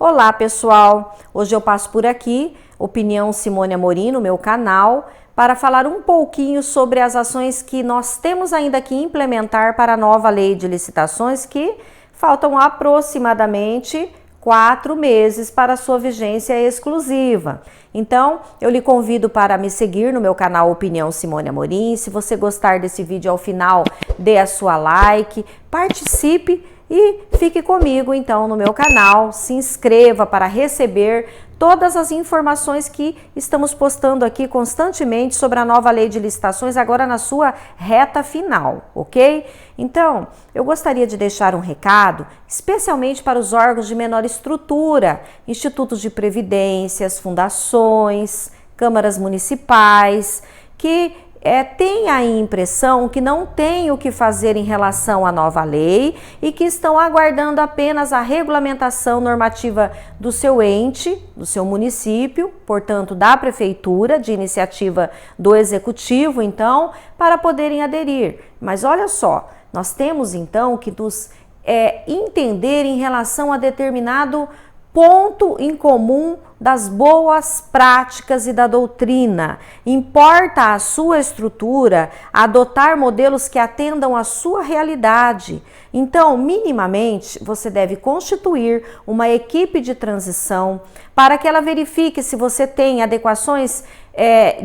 Olá pessoal, hoje eu passo por aqui, Opinião Simone Amorim, no meu canal, para falar um pouquinho sobre as ações que nós temos ainda que implementar para a nova lei de licitações, que faltam aproximadamente 4 meses para sua vigência exclusiva. Então, eu lhe convido para me seguir no meu canal Opinião Simone Amorim. Se você gostar desse vídeo ao final, dê a sua like, participe e fique comigo então no meu canal, se inscreva para receber todas as informações que estamos postando aqui constantemente sobre a nova lei de licitações, agora na sua reta final, ok? Então, eu gostaria de deixar um recado, especialmente para os órgãos de menor estrutura, institutos de previdências, fundações, câmaras municipais, que tem a impressão que não tem o que fazer em relação à nova lei e que estão aguardando apenas a regulamentação normativa do seu ente, do seu município, portanto da prefeitura, de iniciativa do executivo, então, para poderem aderir. Mas olha só, nós temos então que nos entender em relação a determinado ponto em comum das boas práticas e da doutrina. Importa a sua estrutura adotar modelos que atendam à sua realidade. Então, minimamente, você deve constituir uma equipe de transição para que ela verifique se você tem adequações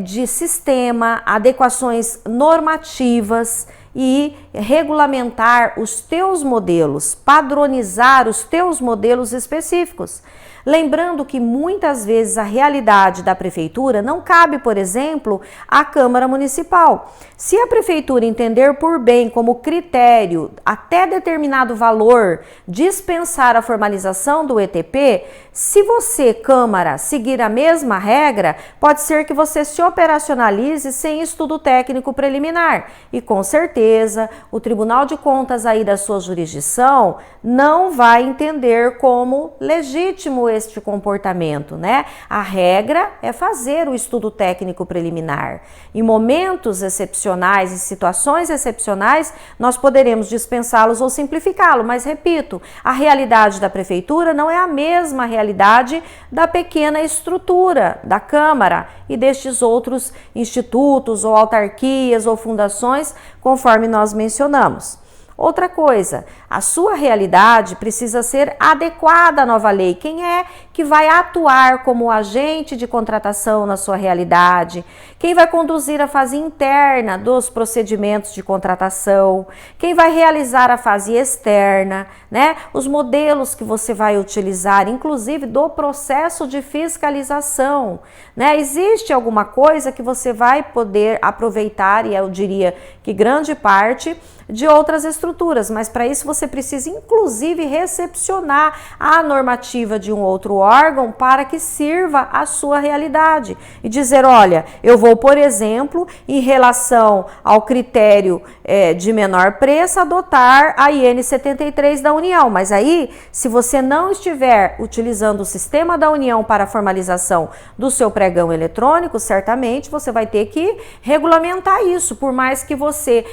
de sistema, adequações normativas e regulamentar os teus modelos, padronizar os teus modelos específicos. Lembrando que muitas vezes a realidade da prefeitura não cabe, por exemplo, à Câmara Municipal. Se a prefeitura entender por bem como critério até determinado valor dispensar a formalização do ETP, se você, Câmara, seguir a mesma regra, pode ser que você se operacionalize sem estudo técnico preliminar e com certeza o Tribunal de Contas aí da sua jurisdição não vai entender como legítimo este comportamento, né? A regra é fazer o estudo técnico preliminar. Em momentos excepcionais e situações excepcionais, nós poderemos dispensá-los ou simplificá-lo, mas repito, a realidade da prefeitura não é a mesma realidade da pequena estrutura da Câmara e destes outros institutos ou autarquias ou fundações, conforme nós mencionamos. Outra coisa, a sua realidade precisa ser adequada à nova lei. Quem é que vai atuar como agente de contratação na sua realidade? Quem vai conduzir a fase interna dos procedimentos de contratação? Quem vai realizar a fase externa, né? Os modelos que você vai utilizar, inclusive do processo de fiscalização, né? Existe alguma coisa que você vai poder aproveitar, e eu diria que grande parte, de outras estruturas, mas para isso você precisa inclusive recepcionar a normativa de um outro órgão para que sirva à sua realidade e dizer, olha, eu vou, por exemplo, em relação ao critério de menor preço, adotar a IN 73 da União, mas aí, se você não estiver utilizando o sistema da União para a formalização do seu pregão eletrônico, certamente você vai ter que regulamentar isso, por mais que você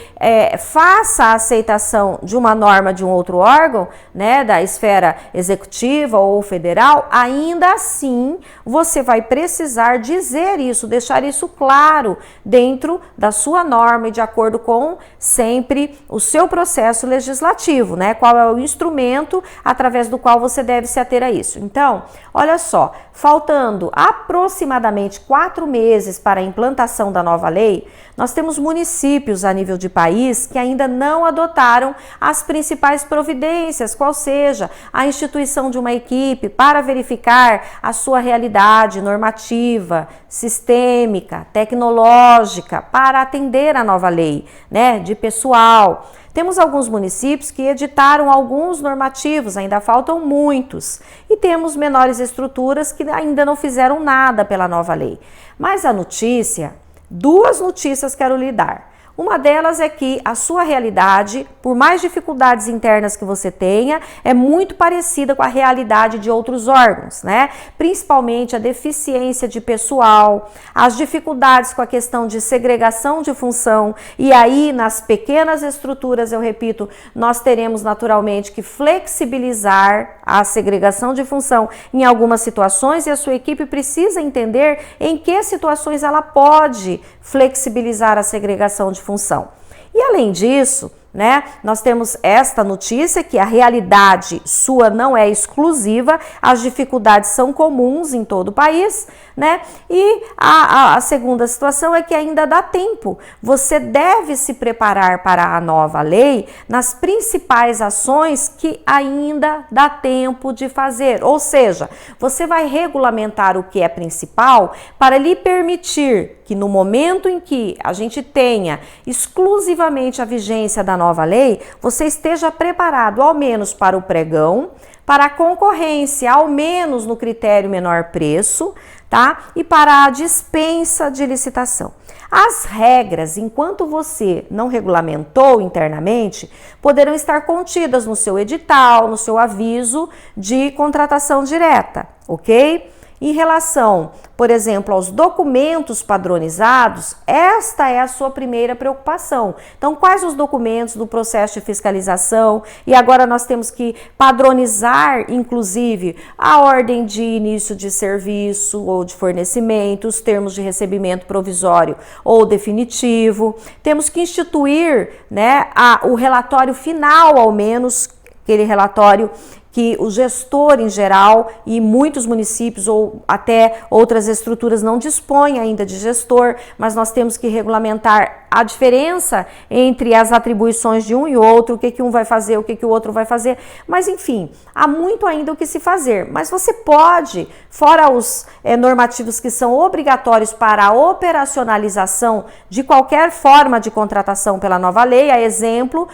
faça a aceitação de uma norma de um outro órgão, né, da esfera executiva ou federal, ainda assim você vai precisar dizer isso, deixar isso claro dentro da sua norma e de acordo com sempre o seu processo legislativo, né, qual é o instrumento através do qual você deve se ater a isso. Então, olha só, faltando aproximadamente 4 meses para a implantação da nova lei, nós temos municípios a nível de país que ainda não adotaram as principais providências, qual seja a instituição de uma equipe para verificar a sua realidade normativa, sistêmica, tecnológica, para atender a nova lei, né, de pessoal. Temos alguns municípios que editaram alguns normativos, ainda faltam muitos, e temos menores estruturas que ainda não fizeram nada pela nova lei. Mas a notícia, 2 notícias quero lhe dar. Uma delas é que a sua realidade, por mais dificuldades internas que você tenha, é muito parecida com a realidade de outros órgãos, né? Principalmente a deficiência de pessoal, as dificuldades com a questão de segregação de função, e aí nas pequenas estruturas, eu repito, nós teremos naturalmente que flexibilizar a segregação de função em algumas situações, e a sua equipe precisa entender em que situações ela pode flexibilizar a segregação de função. E além disso, né, nós temos esta notícia que a realidade sua não é exclusiva, as dificuldades são comuns em todo o país, né? E a segunda situação é que ainda dá tempo. Você deve se preparar para a nova lei nas principais ações que ainda dá tempo de fazer. Ou seja, você vai regulamentar o que é principal para lhe permitir que no momento em que a gente tenha exclusivamente a vigência da nova lei, você esteja preparado ao menos para o pregão, para a concorrência, ao menos no critério menor preço, tá? E para a dispensa de licitação. As regras, enquanto você não regulamentou internamente, poderão estar contidas no seu edital, no seu aviso de contratação direta, ok? Em relação, por exemplo, aos documentos padronizados, esta é a sua primeira preocupação. Então, quais os documentos do processo de fiscalização? E agora nós temos que padronizar, inclusive, a ordem de início de serviço ou de fornecimento, os termos de recebimento provisório ou definitivo. Temos que instituir, né, o relatório final, ao menos, aquele relatório que o gestor em geral e muitos municípios ou até outras estruturas não dispõem ainda de gestor, mas nós temos que regulamentar a diferença entre as atribuições de um e outro, o que um vai fazer, o que o outro vai fazer, mas enfim, há muito ainda o que se fazer, mas você pode, fora os normativos que são obrigatórios para a operacionalização de qualquer forma de contratação pela nova lei, a exemplo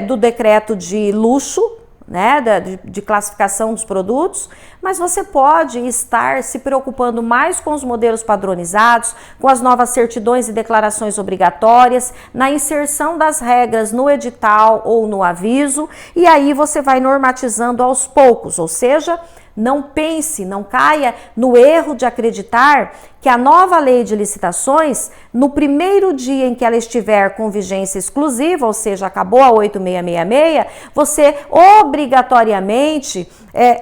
do decreto de luxo, né, de classificação dos produtos, mas você pode estar se preocupando mais com os modelos padronizados, com as novas certidões e declarações obrigatórias, na inserção das regras no edital ou no aviso, e aí você vai normatizando aos poucos, ou seja, não pense, não caia no erro de acreditar que a nova lei de licitações, no primeiro dia em que ela estiver com vigência exclusiva, ou seja, acabou a 8666, você obrigatoriamente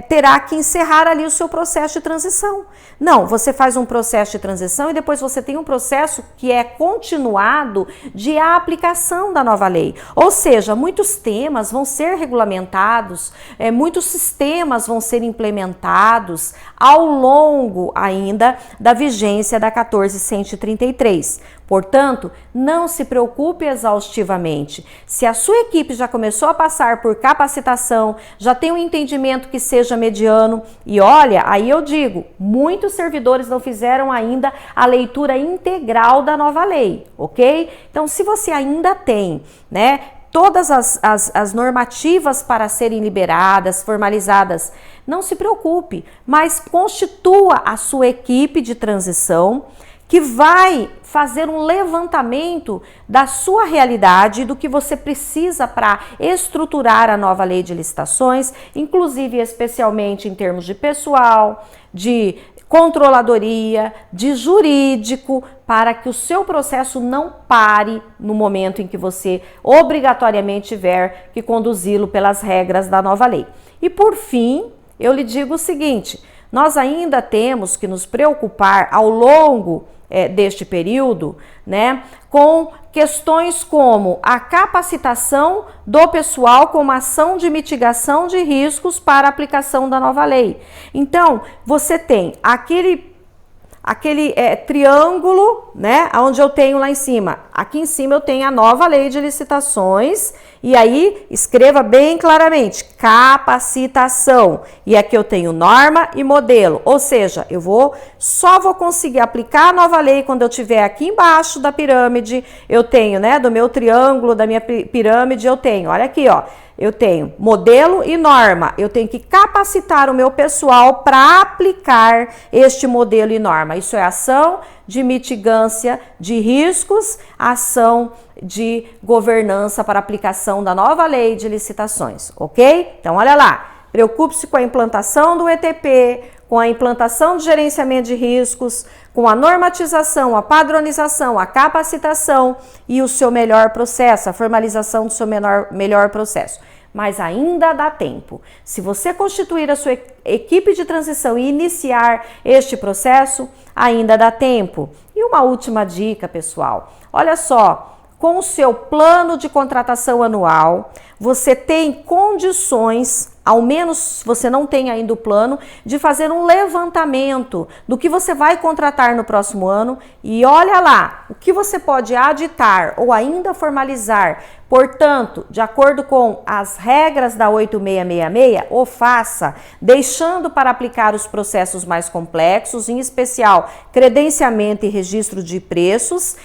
terá que encerrar ali o seu processo de transição. Não, você faz um processo de transição e depois você tem um processo que é continuado de aplicação da nova lei. Ou seja, muitos temas vão ser regulamentados, muitos sistemas vão ser implementados ao longo ainda da vigência da 14.133. Portanto, não se preocupe exaustivamente. Se a sua equipe já começou a passar por capacitação, já tem um entendimento que seja mediano, e olha, aí eu digo, muitos servidores não fizeram ainda a leitura integral da nova lei, ok? Então, se você ainda tem, né, todas as normativas para serem liberadas, formalizadas, não se preocupe, mas constitua a sua equipe de transição, que vai fazer um levantamento da sua realidade, do que você precisa para estruturar a nova lei de licitações, inclusive especialmente em termos de pessoal, de controladoria, de jurídico, para que o seu processo não pare no momento em que você obrigatoriamente tiver que conduzi-lo pelas regras da nova lei. E por fim, eu lhe digo o seguinte, nós ainda temos que nos preocupar ao longo deste período, né, com questões como a capacitação do pessoal como ação de mitigação de riscos para a aplicação da nova lei. Então, você tem aquele triângulo, né, onde eu tenho lá em cima. Aqui em cima eu tenho a nova lei de licitações, e aí escreva bem claramente, capacitação. E aqui eu tenho norma e modelo, ou seja, só vou conseguir aplicar a nova lei quando eu tiver aqui embaixo da pirâmide, eu tenho, né, do meu triângulo, da minha pirâmide, eu tenho, olha aqui, ó. Eu tenho modelo e norma, eu tenho que capacitar o meu pessoal para aplicar este modelo e norma. Isso é ação de mitigância de riscos, ação de governança para aplicação da nova lei de licitações, ok? Então, olha lá, preocupe-se com a implantação do ETP, com a implantação de gerenciamento de riscos, com a normatização, a padronização, a capacitação e o seu melhor processo, a formalização do seu melhor processo. Mas ainda dá tempo. Se você constituir a sua equipe de transição e iniciar este processo, ainda dá tempo. E uma última dica, pessoal. Olha só, com o seu plano de contratação anual, você tem condições, ao menos se você não tem ainda o plano, de fazer um levantamento do que você vai contratar no próximo ano e olha lá, o que você pode aditar ou ainda formalizar. Portanto, de acordo com as regras da 8666, o faça, deixando para aplicar os processos mais complexos, em especial credenciamento e registro de preços,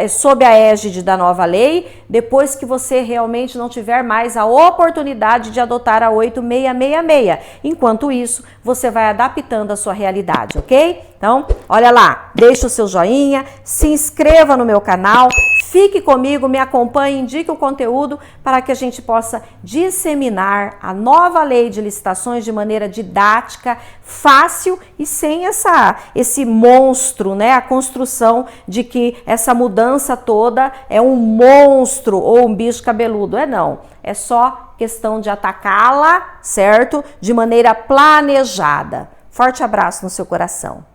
sob a égide da nova lei, depois que você realmente não tiver mais a oportunidade de adotar a 8666. Enquanto isso, você vai adaptando a sua realidade, ok? Então, olha lá, deixa o seu joinha, se inscreva no meu canal, fique comigo, me acompanhe, indique o conteúdo para que a gente possa disseminar a nova lei de licitações de maneira didática, fácil e sem esse monstro, né? A construção de que essa mudança toda é um monstro ou um bicho cabeludo. Não, é só questão de atacá-la, certo? De maneira planejada. Forte abraço no seu coração.